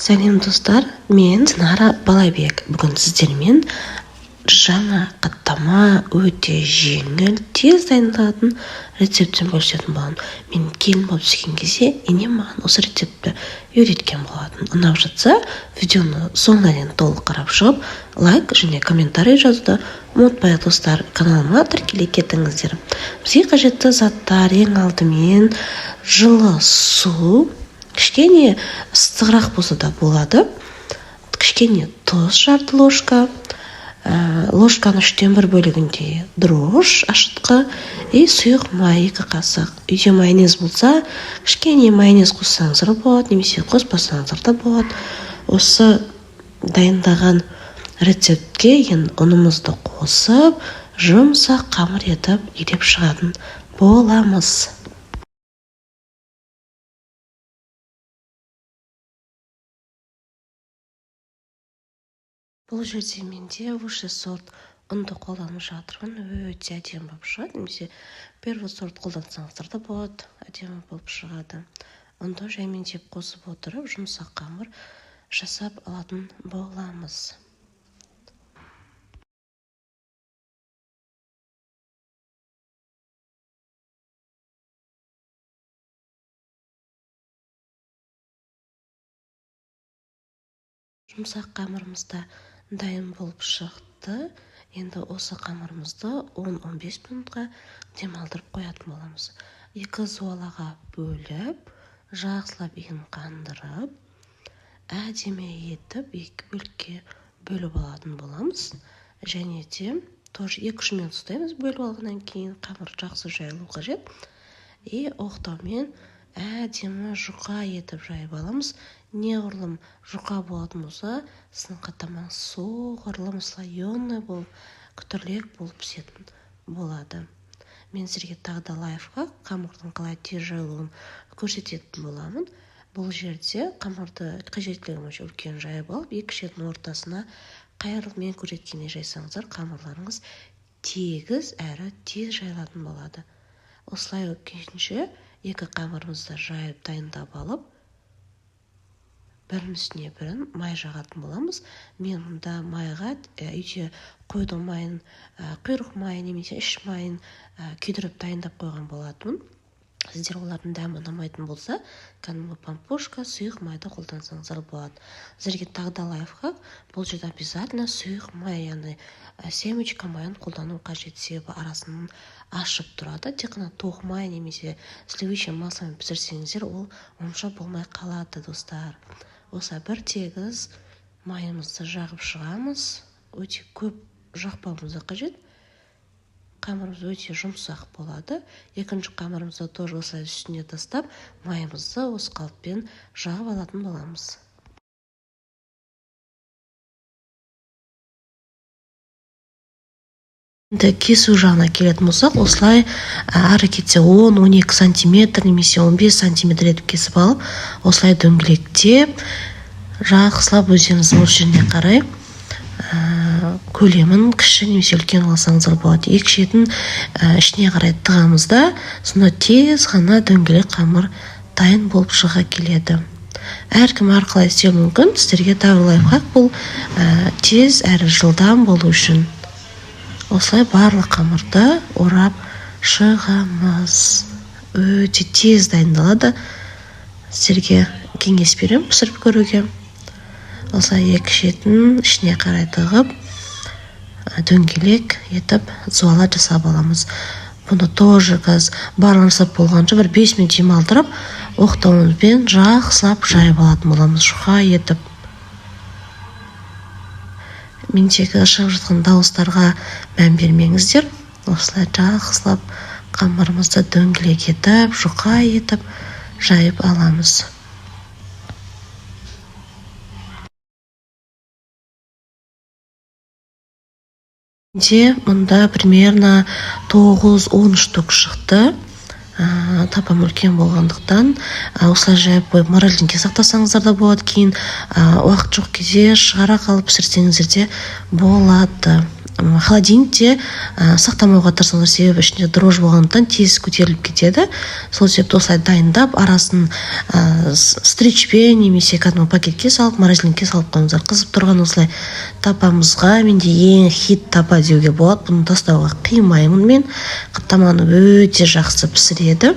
Сәлем достар, мен Динара Балайбек. Бүгін сіздермен жаңа қаттама өте жеңіл, тез дайындалатын рецептпен бөлісетін боламын. Мен келін болып түскен кезде енем маған осы рецептті үйреткен болатын. Ұнап жатса, видеоны соңына дейін толық қарап шығып, лайк және комментарий жазуды ұмытпайық достар. Каналыма тіркеле кетіңіздер. Бізге қажетті заттар ең алдымен жылы су, кішкене ыстығырақ болса да болады, кішкене тұз жарты ложка, ложканың 1/3 бөлігінде дрожж ашытқы и сұйық май 2 қасық. Үйде майонез болса, кішкене майонез қоссаңыздар болады, немесе қоспасаңыздар да болады. Осы дайындаған рецептке ұнымызды қосып, жұмсақ қамыр етіп елеп шығатын боламыз. Бұл жерде менде высший сорт ұнды қолданып жатырмын. Өте әдемі болып шығады. Немесе первый сорт қолдансаңыздар да болады, әдемі болып шығады. Ұнды жаймен деп қосып отырып, жұмсақ қамыр жасап алатын боламыз. Жұмсақ қамырымызда дайын болып шықты. Енді осы қамырымызды 10-15 минутқа демалдырып қоятын боламыз. 2 зуалаға бөліп, жақсылап иін қандырып, әдемі етіп 2 бөлікке бөліп алатын боламыз. Және де 2-3 минут ұстаймыз. Бөліп алғаннан кейін қамыр жақсы жайылу қажет. И оқтаумен әдемі жұқа етіп жайып аламыз. Неғұрлым жұқа болатын болса, сіздің қаттамаңыз соғұрлым слоеный болып, күтірлек болып пісетін болады. Мен сіздерге тағы да лайфхак, қамырдың қалай тез жайылуын көрсететін боламын. Бұл жерде қамырды қажеттілігінше үлкен жайып алып, 2 шеттің ортасына қайырылып мен көрсеткендей жайсаңыздар, қамырларыңыз тегіс әрі тез жайылатын болады. Осылай күйінше 2 қамырымызды жайып дайындап алып, бірінің үстіне бірін май жағатын боламыз. Мен мұнда майға үйде қойдың майын, құйрық майын немесе іш майын күйдіріп дайындап қойған болатынмын. Сіздер олардың дәмі ұнамайтын болса, кәдімгі пампушка, сұйық майды қолдансаңыздар болады. Сіздерге тағы да лайфхак, бұл жерде обязательно сұйық май, яғни семечка майын қолдану қажет, себебі арасынан ашып тұрады. Тек қана тоқ май немесе сливочный масломен пісірсеңіздер, ол онша болмай қалады достар. Осы бір тегіз майымызды жағып шығамыз. Өте көп жақпауымызды қажет. Қамырымыз өте жұмсақ болады. Екінші қамырымызды тоже осылай үстіне тастап, майымызды осы қалыппен жағып алатын боламыз. Кесу жағына келетін болсақ, осылай ары кетсе 10-12 сантиметр немесе 15 сантиметр етіп кесіп алып, осылай дөңгелектеп, жақсылап өздеріңіздің мөлшеріне қарай көлемін кіші немесе үлкен алсаңыздар болады. 2 шетін ішіне қарай тығамызда, сонда тез ғана дөңгелек қамыр дайын болып шыға келеді. Әркім арқылай істеуі мүмкін. Сіздерге тағы лайфхак, бұл тез әрі жылдам болу үшін. Осылай барлық қамырды орап шығамыз. Өте тез дайындалады. Сіздерге кеңес беремін пісіріп көруге. Осылай 2 шетін ішіне қарай тығып, дөңгелек етіп зуала жасап аламыз. Бұны тоже барлығын жасап болғанша 5 минут демалдырып, оқтауымызбен жақсылап жайып алатын боламыз, жұқа етіп. Мендегі шығып жатқан дауыстарға мән бермеңіздер. Осылай жақсылап қамырымызды дөңгелек етіп, жұқа етіп жайып аламыз. Мұнда примерно 9-10 штук шықты. Тапам үлкен болғандықтан осылай жайып қойып морозилкеге сақтасаңыздар да болады. Кейін уақыт жоқ кезде шығара қалып пісірсеңіздер де болады. холодильникте сақтамауға тырысыңыздар, себебі ішінде дрожь болғандықтан тез көтеріліп кетеді. Сол себепті осылай дайындап, арасын стричпен немесе кәдімгі пакетке салып, морозильникке салып қойыңыздар. Қызып тұрған осылай тапамызға менде ең хит тапа деуге болады. Бұны тастауға қимаймын мен. Қаттаманы өте жақсы пісіреді.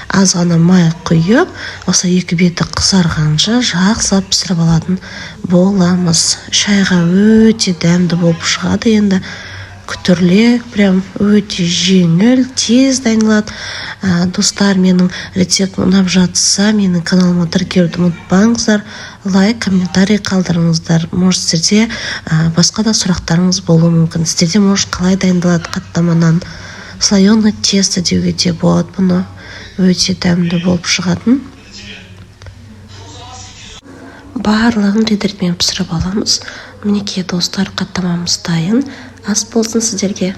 Аз ғана май құйып, осы екі беті қызарғанша жақсылап пісіріп алатын боламыз. Шайға өте дәмді болып шығады. Енді күтірлік, прям өте жеңіл, тез дайындалады. Достар, менің рецептім ұнап жатса, менің каналыма тіркелуді ұмытпаңыздар. Лайк, комментарий қалдырыңыздар. Может, сіздерде басқа да сұрақтарыңыз болуы мүмкін. Сіздерде может қалай дайындалады қаттаманан. Слоеный тесто деуге де болады. Бұны өте дәмді болып шығатын. Барлығын редертпен пісіріп аламыз. Мінекей достар, қаттамамыз дайын. Ас болсын сіздерге.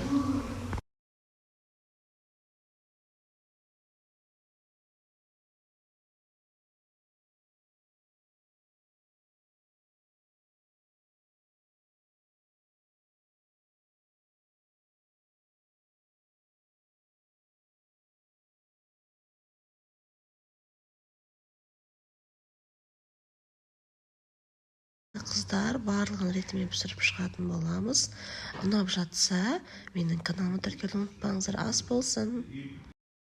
Қыздар, барлығын ретімен пісіріп шығатын боламыз. Ұнап жатса, менің каналыма тіркелуді ұмытпаңыздар. Ас болсын.